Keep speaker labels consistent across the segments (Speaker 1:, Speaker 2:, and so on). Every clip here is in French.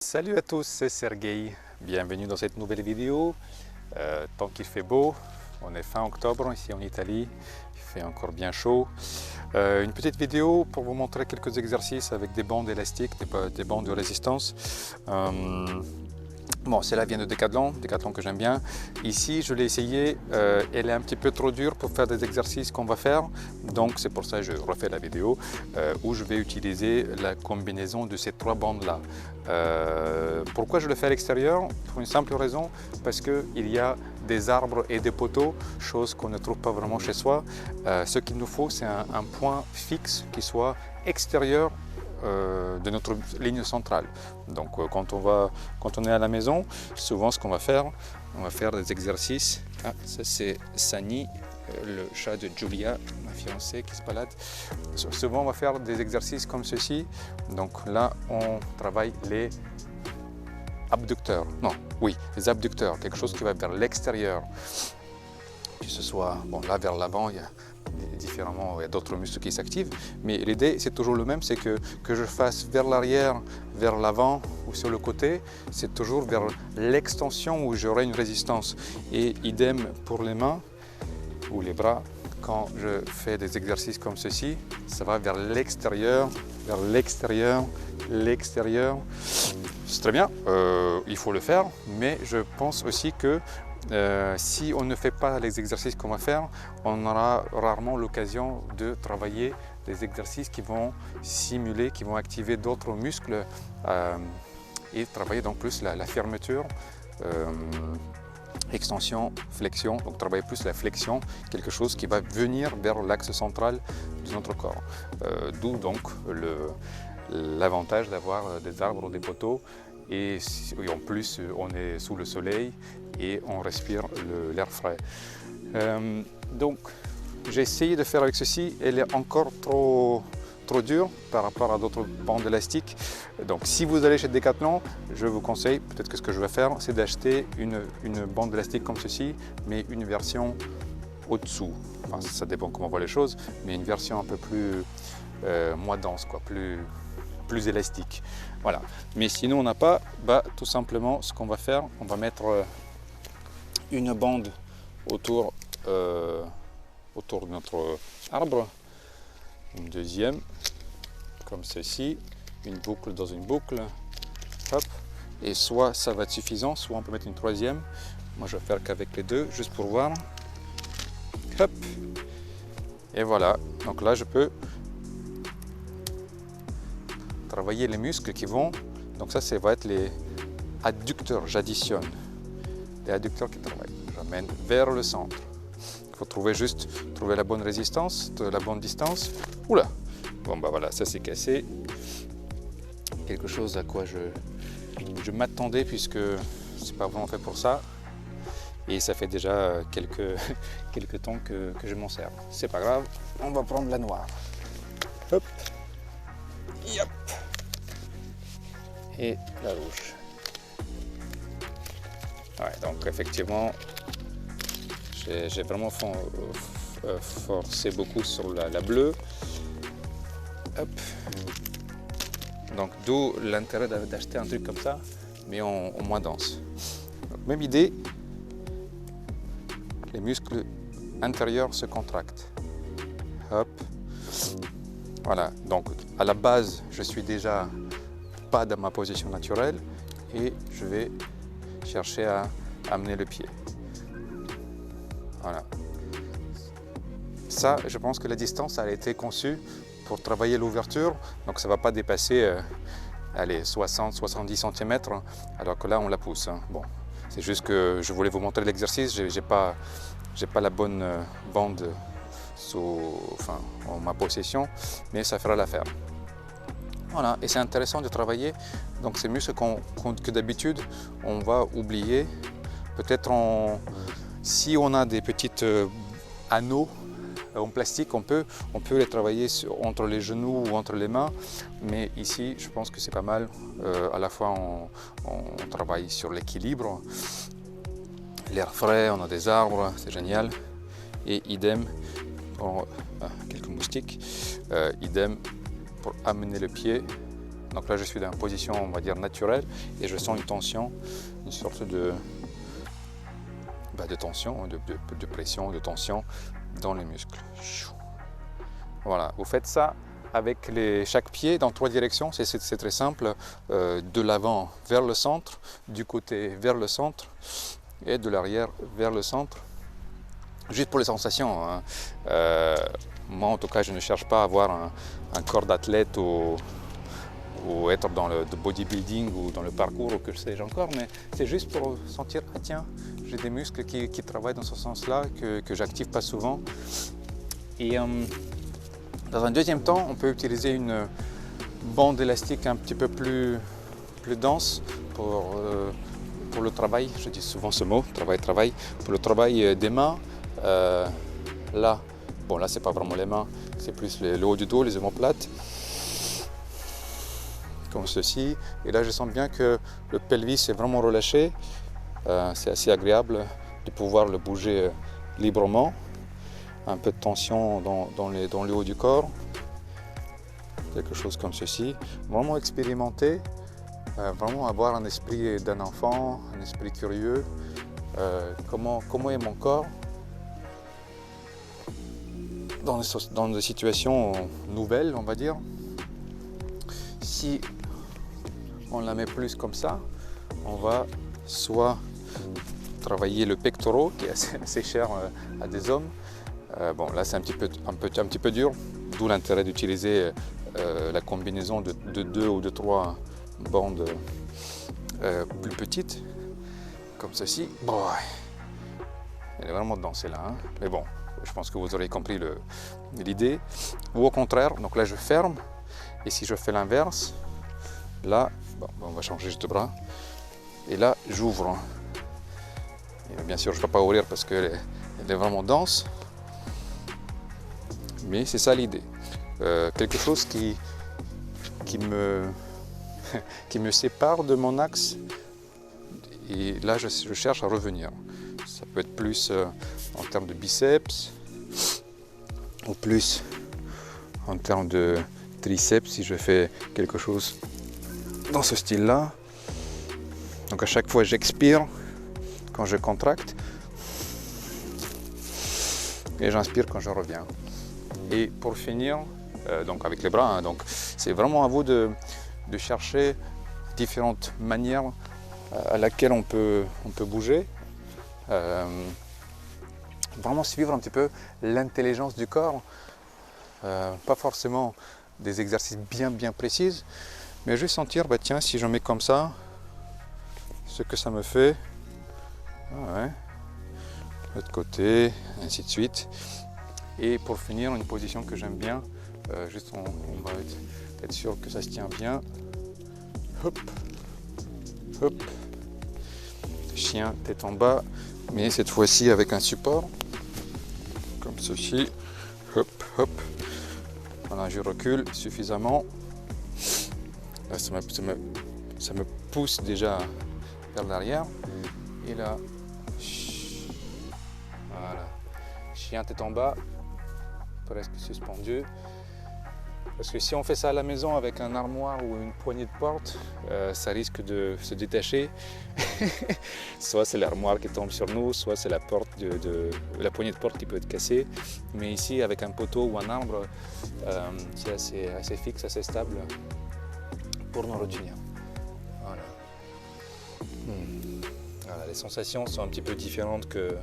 Speaker 1: Salut à tous, c'est Sergueï. Bienvenue dans cette nouvelle vidéo. Tant qu'il fait beau, on est fin octobre ici en Italie, il fait encore bien chaud. Une petite vidéo pour vous montrer quelques exercices avec des bandes élastiques, des bandes de résistance. Bon, celle-là vient de Decathlon que j'aime bien. Ici, je l'ai essayé, elle est un petit peu trop dure pour faire des exercices qu'on va faire. Donc, c'est pour ça que je refais la vidéo où je vais utiliser la combinaison de ces trois bandes-là. Pourquoi je le fais à l'extérieur? Pour une simple raison, parce qu'il y a des arbres et des poteaux, chose qu'on ne trouve pas vraiment chez soi. Ce qu'il nous faut, c'est un point fixe qui soit extérieur de notre ligne centrale. Donc quand on est à la maison, souvent ce qu'on va faire, on va faire des exercices. Ah, ça c'est Sani, le chat de Julia, ma fiancée qui se balade. Souvent on va faire des exercices comme ceci. Donc là on travaille les abducteurs. Non, oui, les abducteurs, quelque chose qui va vers l'extérieur. Que ce soit, bon là vers l'avant, il y a différemment, il y a d'autres muscles qui s'activent, mais l'idée c'est toujours le même, c'est que je fasse vers l'arrière, vers l'avant ou sur le côté, c'est toujours vers l'extension où j'aurai une résistance. Et idem pour les mains ou les bras, quand je fais des exercices comme ceci, ça va vers l'extérieur, l'extérieur. C'est très bien, il faut le faire, mais je pense aussi que si on ne fait pas les exercices qu'on va faire, on aura rarement l'occasion de travailler des exercices qui vont simuler, qui vont activer d'autres muscles et travailler donc plus la fermeture, extension, flexion, donc travailler plus la flexion, quelque chose qui va venir vers l'axe central de notre corps. D'où donc l'avantage d'avoir des arbres ou des poteaux. Et en plus, on est sous le soleil et on respire l'air frais. Donc, j'ai essayé de faire avec ceci. Elle est encore trop dure par rapport à d'autres bandes élastiques. Donc, si vous allez chez Decathlon, je vous conseille, peut-être que ce que je vais faire, c'est d'acheter une bande élastique comme ceci, mais une version au-dessous. Enfin, ça dépend comment on voit les choses, mais une version un peu plus moins dense, quoi, plus élastique. Voilà. Mais sinon on n'a pas, tout simplement ce qu'on va faire, on va mettre une bande autour de notre arbre, une deuxième comme ceci, une boucle dans une boucle, hop, et soit ça va être suffisant, soit on peut mettre une troisième. Moi je vais faire qu'avec les deux, juste pour voir, hop, et voilà. Donc là je peux travailler les muscles qui vont, donc ça va être les adducteurs, j'additionne les adducteurs qui travaillent, j'amène vers le centre. Il faut trouver la bonne résistance, la bonne distance. Oula, bon voilà, ça c'est cassé, quelque chose à quoi je m'attendais, puisque c'est pas vraiment fait pour ça et ça fait déjà quelques temps que je m'en sers. C'est pas grave, on va prendre la noire, hop, yep, et la rouge. Ouais, donc effectivement, j'ai vraiment forcé beaucoup sur la bleue. Hop. Donc d'où l'intérêt d'acheter un truc comme ça, mais en moins dense. Donc, même idée, les muscles intérieurs se contractent. Hop. Voilà, donc à la base, je suis déjà pas dans ma position naturelle et je vais chercher à amener le pied. Voilà. Ça, je pense que la distance a été conçue pour travailler l'ouverture, donc ça ne va pas dépasser 60-70 cm, alors que là on la pousse. Hein. Bon, c'est juste que je voulais vous montrer l'exercice, j'ai pas la bonne bande en ma possession, mais ça fera l'affaire. Voilà, et c'est intéressant de travailler donc ces muscles que d'habitude on va oublier. Peut-être si on a des petites anneaux en plastique, on peut les travailler entre les genoux ou entre les mains, mais ici je pense que c'est pas mal. À la fois on travaille sur l'équilibre, l'air frais, on a des arbres, c'est génial, et idem pour quelques moustiques, idem pour amener le pied Donc là je suis dans une position, on va dire, naturelle et je sens une tension, une sorte de tension, de pression, de tension dans les muscles. Voilà, vous faites ça avec chaque pied dans 3 directions, c'est très simple, de l'avant vers le centre, du côté vers le centre et de l'arrière vers le centre. Juste pour les sensations, hein. Moi en tout cas je ne cherche pas à avoir un corps d'athlète ou être dans le bodybuilding ou dans le parcours ou que sais-je encore, mais c'est juste pour sentir, ah tiens, j'ai des muscles qui travaillent dans ce sens-là, que j'active pas souvent. Et dans un deuxième temps, on peut utiliser une bande élastique un petit peu plus dense pour le travail. Je dis souvent ce mot, travail. Pour le travail des mains, là, bon là c'est pas vraiment les mains, c'est plus le haut du dos, les omoplates, comme ceci. Et là je sens bien que le pelvis est vraiment relâché. C'est assez agréable de pouvoir le bouger librement. Un peu de tension dans le haut du corps, quelque chose comme ceci. Vraiment expérimenter, vraiment avoir un esprit d'un enfant, un esprit curieux. Comment est mon corps dans des situations nouvelles, on va dire. Si on la met plus comme ça, on va soit travailler le pectoral, qui est assez cher à des hommes. Bon, là c'est un petit peu dur, d'où l'intérêt d'utiliser la combinaison de 2 ou de 3 bandes plus petites, comme ceci. Bon, elle est vraiment dense là, hein. Mais bon, je pense que vous aurez compris l'idée. Ou au contraire, donc là je ferme, et si je fais l'inverse, là, bon, on va changer juste de bras, et là j'ouvre. Et bien sûr je ne peux pas ouvrir parce qu'elle est vraiment dense. Mais c'est ça l'idée. Quelque chose qui me sépare de mon axe. Et là, je cherche à revenir. Ça peut être plus en termes de biceps ou plus en termes de triceps si je fais quelque chose dans ce style-là. Donc à chaque fois, j'expire quand je contracte et j'inspire quand je reviens. Et pour finir, donc avec les bras, hein, donc c'est vraiment à vous de chercher différentes manières à laquelle on peut bouger. Vraiment suivre un petit peu l'intelligence du corps. Pas forcément des exercices bien précis, mais juste sentir, bah tiens, si je mets comme ça, ce que ça me fait. Ah ouais. L'autre côté, ainsi de suite. Et pour finir, une position que j'aime bien, juste on va être sûr que ça se tient bien. Hop, hop. Chien, tête en bas, mais cette fois-ci avec un support, comme ceci. Hop, hop. Voilà, je recule suffisamment. Là, ça me pousse déjà vers l'arrière. Et là, voilà. Chien, tête en bas. Presque suspendu, parce que si on fait ça à la maison avec un armoire ou une poignée de porte, ça risque de se détacher. Soit c'est l'armoire qui tombe sur nous, soit c'est la la poignée de porte qui peut être cassée. Mais ici, avec un poteau ou un arbre, c'est assez fixe, assez stable pour nous retenir. Voilà. Voilà, les sensations sont un petit peu différentes que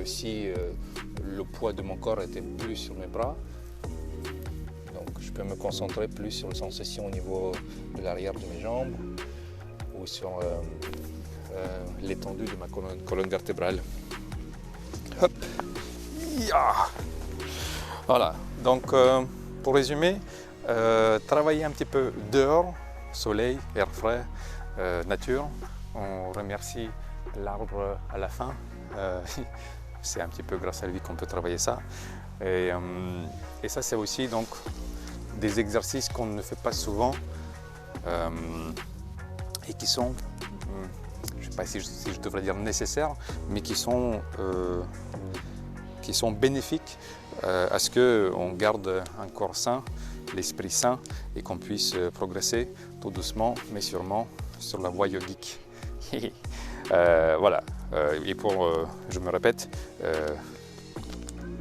Speaker 1: si le poids de mon corps était plus sur mes bras. Donc je peux me concentrer plus sur les sensations au niveau de l'arrière de mes jambes ou sur l'étendue de ma colonne vertébrale. Hop. Voilà, donc pour résumer, travailler un petit peu dehors, soleil, air frais, nature. On remercie l'arbre à la fin. C'est un petit peu grâce à lui qu'on peut travailler ça. Et ça, c'est aussi donc des exercices qu'on ne fait pas souvent et qui sont, je ne sais pas si je devrais dire nécessaires, mais qui sont bénéfiques à ce qu'on garde un corps sain l'esprit sain et qu'on puisse progresser tout doucement mais sûrement sur la voie yogique. Voilà, et je me répète,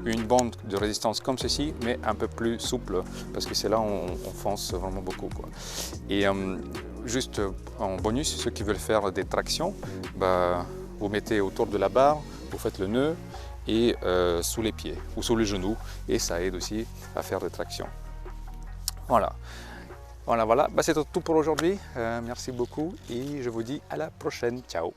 Speaker 1: une bande de résistance comme ceci, mais un peu plus souple, parce que c'est là où on fonce vraiment beaucoup, quoi. Et juste en bonus, ceux qui veulent faire des tractions, vous mettez autour de la barre, vous faites le nœud et sous les pieds ou sous les genoux, et ça aide aussi à faire des tractions. Voilà. C'est tout pour aujourd'hui. Merci beaucoup et je vous dis à la prochaine. Ciao.